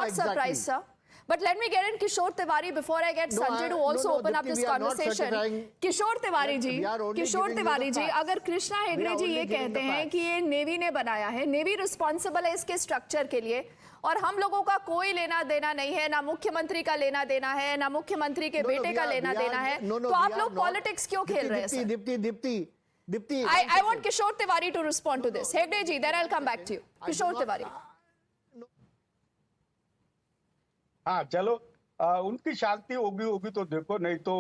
Not surprised, sir. But let me get in Kishore Tiwari before I get Sanjay to also open up this conversation. Kishore Tiwari जी, अगर कृष्णा हेगड़े जी ये कहते हैं कि ये navy ने बनाया है, नेवी रिस्पॉन्सिबल है इसके स्ट्रक्चर के लिए, और हम लोगों का कोई लेना देना नहीं है, ना मुख्यमंत्री का लेना देना है, ना मुख्यमंत्री के बेटे का लेना देना है, तो आप लोग पॉलिटिक्स क्यों खेल रहे हैं? Deepti, I want Kishore Tiwari to respond to this. Hegde ji, then I'll come back to you. Kishore Tiwari. हाँ चलो, उनकी शांति होगी तो देखो, नहीं तो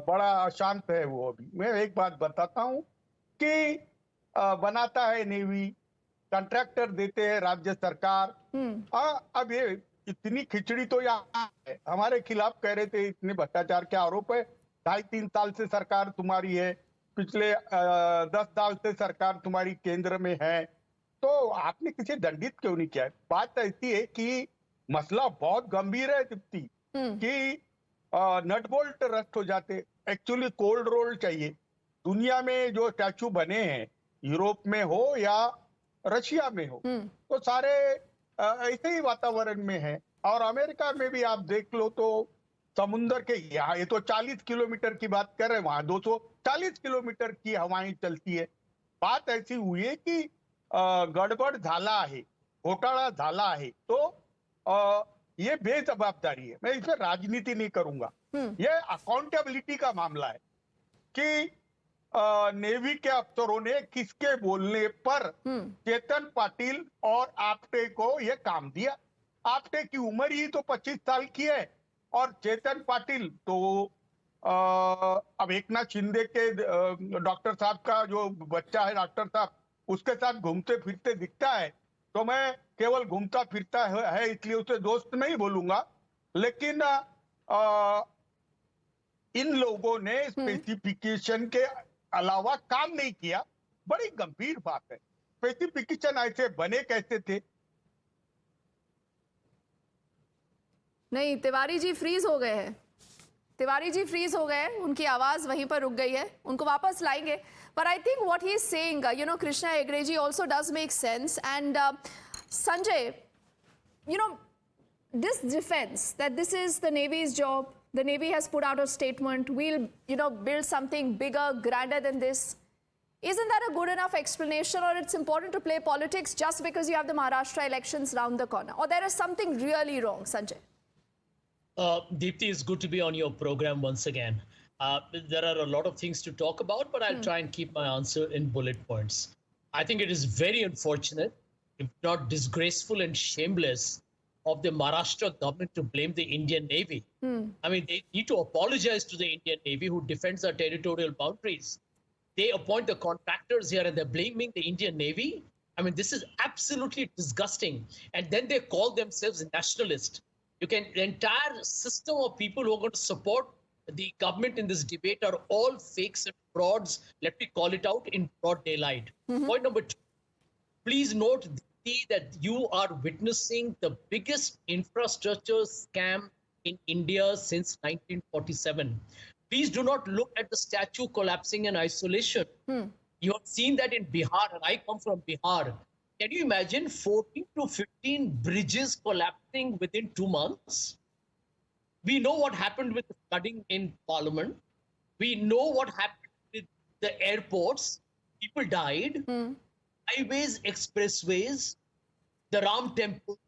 बड़ा अशांत है वो अभी। मैं एक बात बताता हूँ कि बनाता है नेवी, कॉन्ट्रैक्टर देते हैं राज्य सरकार। अब ये इतनी खिचड़ी तो यहाँ है, हमारे खिलाफ कह रहे थे इतने भ्रष्टाचार के आरोप है। 2.5-3 साल से सरकार तुम्हारी है, पिछले 10 साल से सरकार तुम्हारी केंद्र में है, तो आपने किसी दंडित क्यों नहीं किया? बात ऐसी है कि मसला बहुत गंभीर है दीप्ति, कि नट बोल्ट रस्ट हो जाते। एक्चुअली कोल्ड रोल चाहिए। दुनिया में जो स्टैचू बने हैं, यूरोप में हो या रशिया में हो, तो सारे ऐसे ही वातावरण में है। और अमेरिका में भी आप देख लो तो समुद्र के यहाँ, ये तो 40 किलोमीटर की बात कर रहे हैं, वहां 240 किलोमीटर की हवाएं चलती है। बात ऐसी हुई है कि गड़बड़ झाला है, घोटाला झाला है, तो ये बेजवाबदारी है। मैं इसमें राजनीति नहीं करूंगा, ये अकाउंटेबिलिटी का मामला है कि नेवी के अफसरों ने किसके बोलने पर चेतन पाटिल और आप्टे को ये काम दिया। आप्टे की उम्र ही तो 25 साल की है, और चेतन पाटिल तो अब एकनाथ शिंदे के डॉक्टर साहब का जो बच्चा है, डॉक्टर साहब, उसके साथ घूमते फिरते दिखता है। तो मैं केवल घूमता फिरता है इसलिए उसे दोस्त नहीं बोलूंगा, लेकिन इन लोगों ने स्पेसिफिकेशन के अलावा काम नहीं किया। बड़ी गंभीर बात है। स्पेसिफिकेशन ऐसे बने कैसे थे? नहीं, तिवारी जी फ्रीज हो गए हैं। तिवारी जी फ्रीज हो गए, उनकी आवाज वहीं पर रुक गई है, उनको वापस लाएंगे। But I think what he's saying, Krishna Hegde ji also does make sense. And Sanjay, this defense that this is the Navy's job, the Navy has put out a statement, we'll, build something bigger, grander than this. Isn't that a good enough explanation, or it's important to play politics just because you have the Maharashtra elections round the corner? Or there is something really wrong, Sanjay? Deepti, it's good to be on your program once again. There are a lot of things to talk about, but I'll try and keep my answer in bullet points. I think it is very unfortunate, if not disgraceful and shameless, of the Maharashtra government to blame the Indian Navy. I mean, they need to apologize to the Indian Navy, who defends our territorial boundaries. They appoint the contractors here and they're blaming the Indian Navy. I mean, this is absolutely disgusting. And then they call themselves nationalists. The entire system of people who are going to support the government in this debate are all fakes and frauds. Let me call it out in broad daylight. Point number 2. Please note that you are witnessing the biggest infrastructure scam in India since 1947. Please do not look at the statue collapsing in isolation. You have seen that in Bihar, and I come from Bihar. Can you imagine 14 to 15 bridges collapsing within 2 months? We know what happened with the flooding in Parliament. We know what happened with the airports. People died. Highways, expressways, the Ram Temple.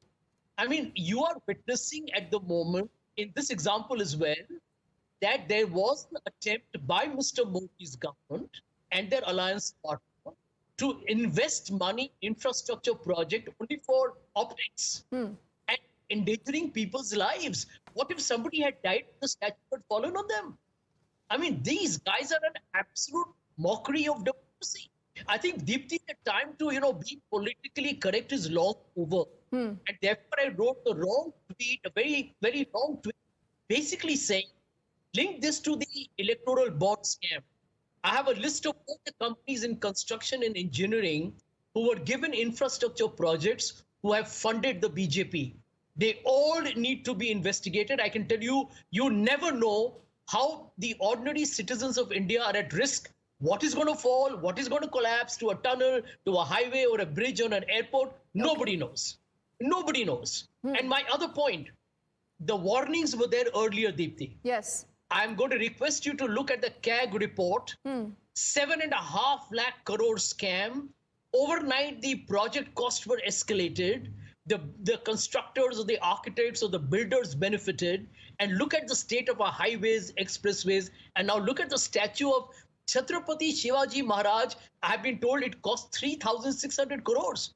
I mean, you are witnessing at the moment, in this example as well, that there was an attempt by Mr. Modi's government and their alliance partner to invest money in infrastructure project only for optics and endangering people's lives. What if somebody had died and the statue had fallen on them? I mean, these guys are an absolute mockery of democracy. I think, Deepti, the time to, be politically correct is long over. And therefore, I wrote the wrong tweet, a very, very long tweet, basically saying, link this to the electoral bond scam. I have a list of all the companies in construction and engineering who were given infrastructure projects who have funded the BJP. They all need to be investigated. I can tell you, you never know how the ordinary citizens of India are at risk. What is going to fall, what is going to collapse to a tunnel, to a highway or a bridge or an airport, nobody knows. Nobody knows. And my other point, the warnings were there earlier, Deepti. Yes. I'm going to request you to look at the CAG report. 7.5 lakh crore scam. Overnight, the project costs were escalated. The constructors or the architects or the builders benefited. And look at the state of our highways, expressways. And now look at the statue of Chhatrapati Shivaji Maharaj. I have been told it cost 3,600 crores.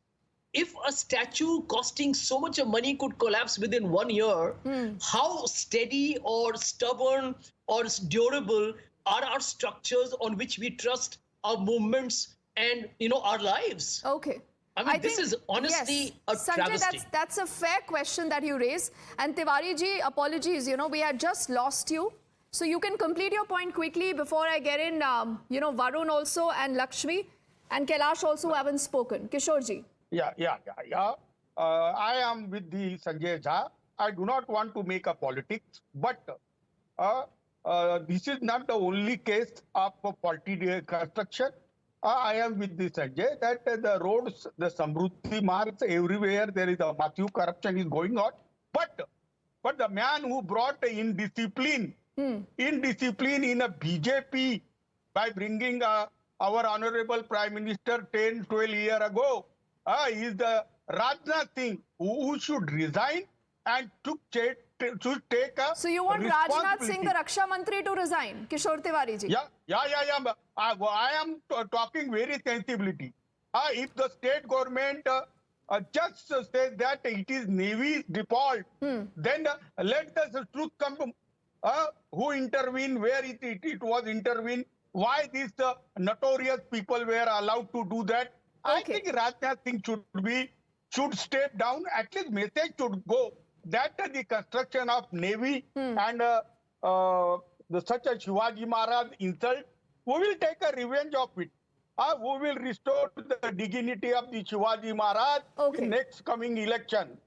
If a statue costing so much of money could collapse within 1 year, how steady or stubborn or durable are our structures on which we trust our movements and our lives? Okay. I mean, this is honestly a Sanjay, travesty. that's a fair question that you raise. And Tiwari ji, apologies, we had just lost you. So you can complete your point quickly before I get in, Varun also and Lakshmi and Kailash also who haven't spoken. Kishore ji. Yeah. I am with the Sanjay Jha. I do not want to make a politics, but this is not the only case of faulty construction. I am with the Sanjay that the roads, the Samruddhi marks, everywhere there is a massive corruption is going on. But the man who brought indiscipline in a BJP by bringing our honorable Prime Minister 10, 12 years ago, is the Rajnath Singh, who should resign and should take a So you want Rajnath Singh, the Raksha Mantri, to resign? Kishore Tiwari ji. Yeah. I am talking very sensibility. If the state government just says that it is Navy's default, then let the truth come to who intervened, where it was intervened, why these notorious people were allowed to do that. I think Rajnath Singh should step down. At least message should go that the construction of Navy and such a Shivaji Maharaj insult, we will take a revenge of it. We will restore the dignity of the Shivaji Maharaj in next coming election.